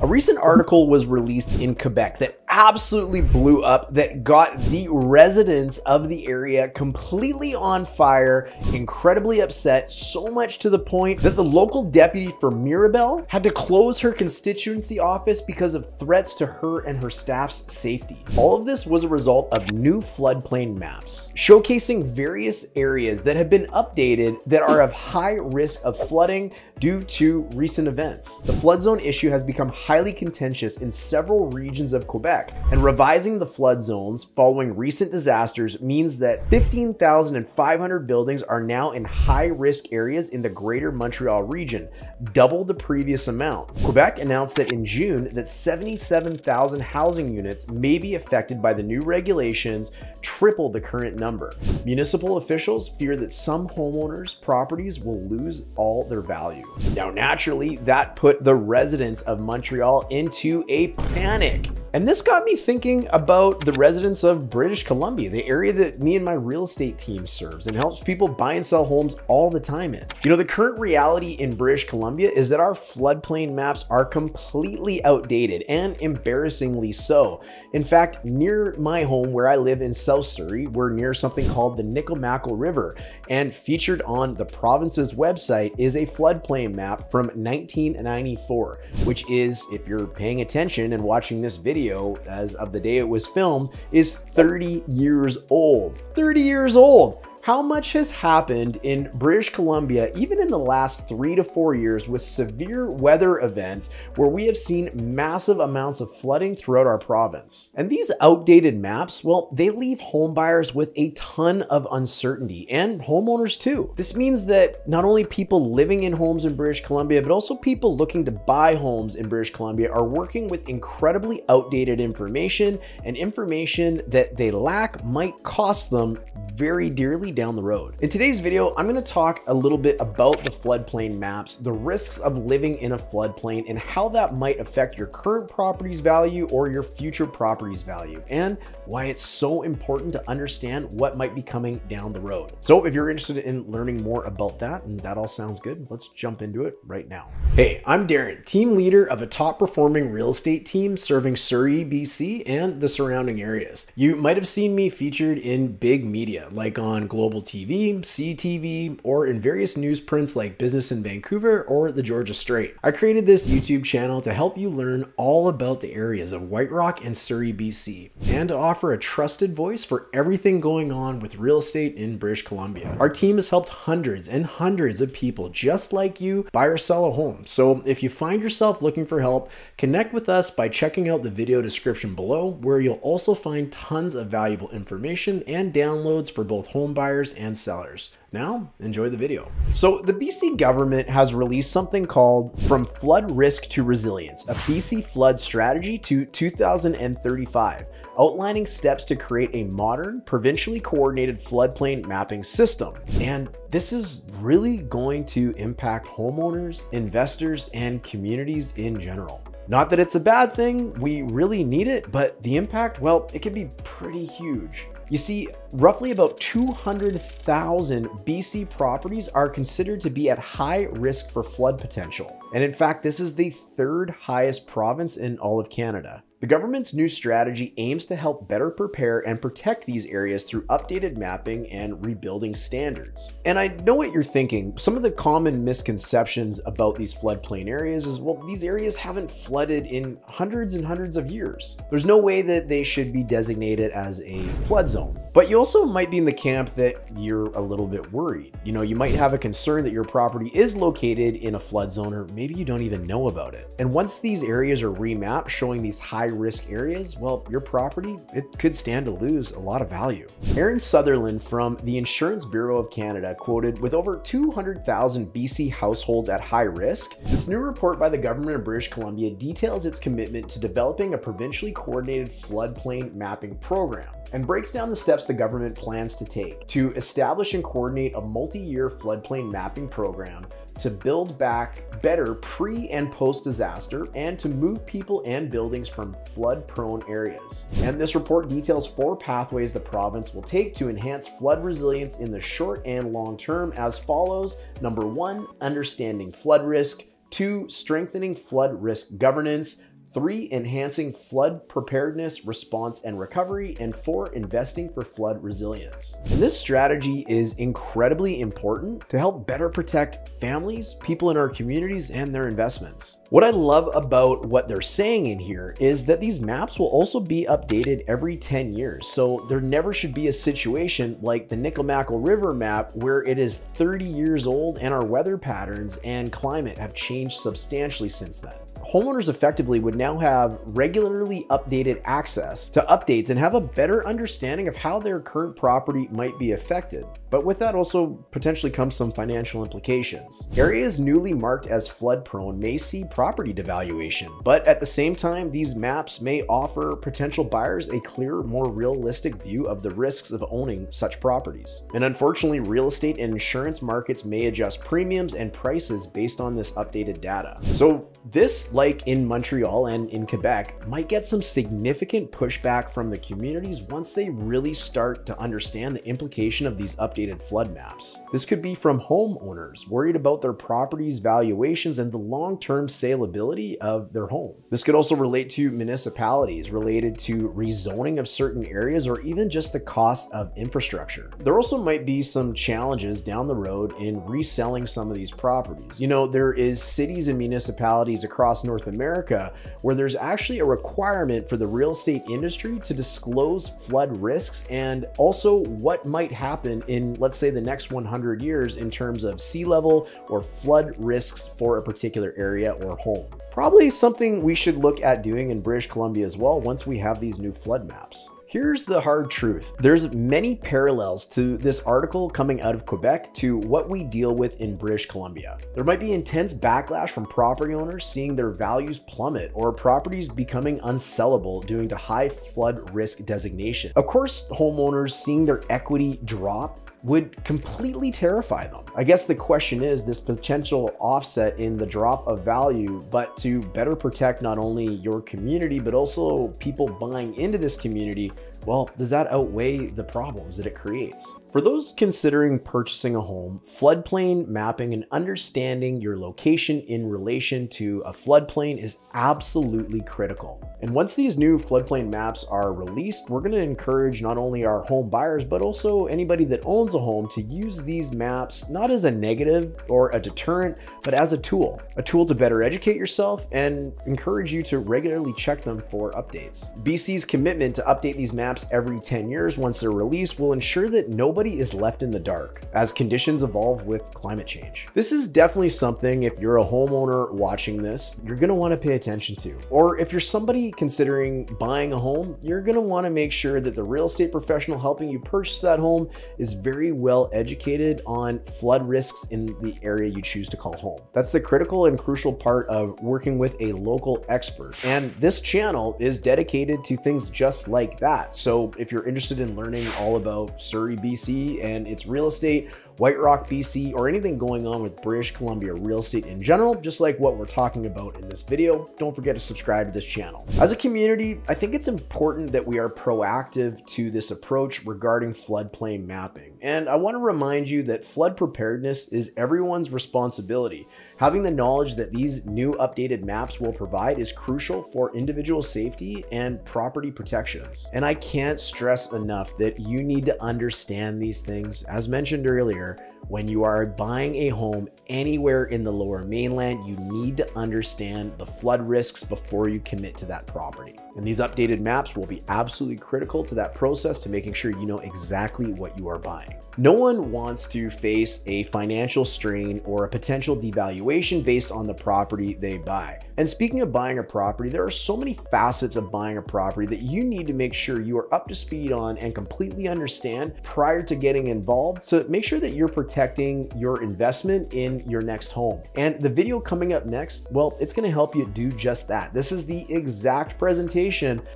A recent article was released in Quebec that absolutely blew up, that got the residents of the area completely on fire, incredibly upset, so much to the point that the local deputy for Mirabel had to close her constituency office because of threats to her and her staff's safety. All of this was a result of new floodplain maps, showcasing various areas that have been updated that are of high risk of flooding due to recent events. The flood zone issue has become highly contentious in several regions of Quebec, and revising the flood zones following recent disasters means that 15,500 buildings are now in high-risk areas in the Greater Montreal region, double the previous amount. Quebec announced that in June that 77,000 housing units may be affected by the new regulations, triple the current number. Municipal officials fear that some homeowners' properties will lose all their value. Now, naturally, that put the residents of Montreal into a panic. And this got me thinking about the residents of British Columbia, the area that me and my real estate team serves and helps people buy and sell homes all the time in. You know, the current reality in British Columbia is that our floodplain maps are completely outdated, and embarrassingly so. In fact, near my home where I live in South Surrey, we're near something called the Nickel River, and featured on the province's website is a floodplain map from 1994, which is, if you're paying attention and watching this video as of the day it was filmed, is 30 years old. 30 years old! How much has happened in British Columbia, even in the last 3 to 4 years, with severe weather events where we have seen massive amounts of flooding throughout our province. And these outdated maps, well, they leave home buyers with a ton of uncertainty, and homeowners too. This means that not only people living in homes in British Columbia, but also people looking to buy homes in British Columbia are working with incredibly outdated information, and information that they lack might cost them very dearly down the road. In today's video, I'm going to talk a little bit about the floodplain maps, the risks of living in a floodplain, and how that might affect your current property's value or your future property's value, and why it's so important to understand what might be coming down the road. So if you're interested in learning more about that, and that all sounds good, let's jump into it right now. Hey, I'm Darin, team leader of a top performing real estate team serving Surrey, BC, and the surrounding areas. You might have seen me featured in big media, like on Global TV, CTV, or in various newsprints like Business in Vancouver or the Georgia Strait. I created this YouTube channel to help you learn all about the areas of White Rock and Surrey, BC, and to offer a trusted voice for everything going on with real estate in British Columbia. Our team has helped hundreds and hundreds of people just like you buy or sell a home. So if you find yourself looking for help, connect with us by checking out the video description below, where you'll also find tons of valuable information and downloads for both home buyers and sellers. Now, enjoy the video. So the BC government has released something called From Flood Risk to Resilience, a BC flood strategy to 2035, outlining steps to create a modern, provincially coordinated floodplain mapping system. And this is really going to impact homeowners, investors, and communities in general. Not that it's a bad thing, we really need it, but the impact, well, it can be pretty huge. You see, roughly about 200,000 BC properties are considered to be at high risk for flood potential. And in fact, this is the third highest province in all of Canada. The government's new strategy aims to help better prepare and protect these areas through updated mapping and rebuilding standards. And I know what you're thinking. Some of the common misconceptions about these floodplain areas is, well, these areas haven't flooded in hundreds and hundreds of years. There's no way that they should be designated as a flood zone. But you also might be in the camp that you're a little bit worried. You know, you might have a concern that your property is located in a flood zone, or maybe you don't even know about it. And once these areas are remapped showing these high risk areas, well, your property, it could stand to lose a lot of value. Aaron Sutherland from the Insurance Bureau of Canada quoted, with over 200,000 BC households at high risk, this new report by the government of British Columbia details its commitment to developing a provincially coordinated floodplain mapping program, and breaks down the steps the government plans to take to establish and coordinate a multi-year floodplain mapping program to build back better pre and post disaster, and to move people and buildings from flood prone areas. And this report details 4 pathways the province will take to enhance flood resilience in the short and long term as follows. Number 1, understanding flood risk. 2, strengthening flood risk governance. 3, enhancing flood preparedness, response, and recovery, and 4, investing for flood resilience. And this strategy is incredibly important to help better protect families, people in our communities, and their investments. What I love about what they're saying in here is that these maps will also be updated every 10 years. So there never should be a situation like the Nickel-Mackle River map where it is 30 years old and our weather patterns and climate have changed substantially since then. Homeowners effectively would now have regularly updated access to updates and have a better understanding of how their current property might be affected. But with that also potentially comes some financial implications. Areas newly marked as flood prone may see property devaluation, but at the same time, these maps may offer potential buyers a clearer, more realistic view of the risks of owning such properties. And unfortunately, real estate and insurance markets may adjust premiums and prices based on this updated data. So this, like in Montreal and in Quebec, might get some significant pushback from the communities once they really start to understand the implication of these updated flood maps. This could be from homeowners worried about their property's valuations and the long-term saleability of their home. This could also relate to municipalities related to rezoning of certain areas or even just the cost of infrastructure. There also might be some challenges down the road in reselling some of these properties. You know, there is cities and municipalities across North America where there's actually a requirement for the real estate industry to disclose flood risks and also what might happen in, let's say, the next 100 years in terms of sea level or flood risks for a particular area or home. Probably something we should look at doing in British Columbia as well once we have these new flood maps. Here's the hard truth. There's many parallels to this article coming out of Quebec to what we deal with in British Columbia. There might be intense backlash from property owners seeing their values plummet or properties becoming unsellable due to high flood risk designation. Of course, homeowners seeing their equity drop would completely terrify them. I guess the question is this potential offset in the drop of value, but to better protect not only your community, but also people buying into this community, well, does that outweigh the problems that it creates? For those considering purchasing a home, floodplain mapping and understanding your location in relation to a floodplain is absolutely critical. And once these new floodplain maps are released, we're going to encourage not only our home buyers, but also anybody that owns a home to use these maps not as a negative or a deterrent, but as a tool to better educate yourself and encourage you to regularly check them for updates. BC's commitment to update these maps every 10 years once they're released will ensure that nobody is left in the dark as conditions evolve with climate change. This is definitely something, if you're a homeowner watching this, you're going to want to pay attention to. Or if you're somebody considering buying a home, you're going to want to make sure that the real estate professional helping you purchase that home is very well educated on flood risks in the area you choose to call home. That's the critical and crucial part of working with a local expert. And this channel is dedicated to things just like that. So if you're interested in learning all about Surrey, BC and its real estate, White Rock, BC, or anything going on with British Columbia real estate in general, just like what we're talking about in this video, don't forget to subscribe to this channel. As a community, I think it's important that we are proactive to this approach regarding floodplain mapping. And I want to remind you that flood preparedness is everyone's responsibility. Having the knowledge that these new updated maps will provide is crucial for individual safety and property protections. And I can't stress enough that you need to understand these things. As mentioned earlier, when you are buying a home anywhere in the Lower Mainland, you need to understand the flood risks before you commit to that property. And these updated maps will be absolutely critical to that process, to making sure you know exactly what you are buying. No one wants to face a financial strain or a potential devaluation based on the property they buy. And speaking of buying a property, there are so many facets of buying a property that you need to make sure you are up to speed on and completely understand prior to getting involved, to make sure that you're protecting your investment in your next home. And the video coming up next, well, it's going to help you do just that. This is the exact presentation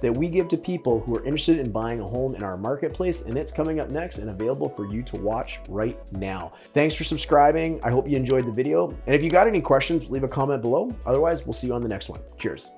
that we give to people who are interested in buying a home in our marketplace, and it's coming up next and available for you to watch right now. Thanks for subscribing. I hope you enjoyed the video. And if you got any questions, leave a comment below. Otherwise, we'll see you on the next one. Cheers.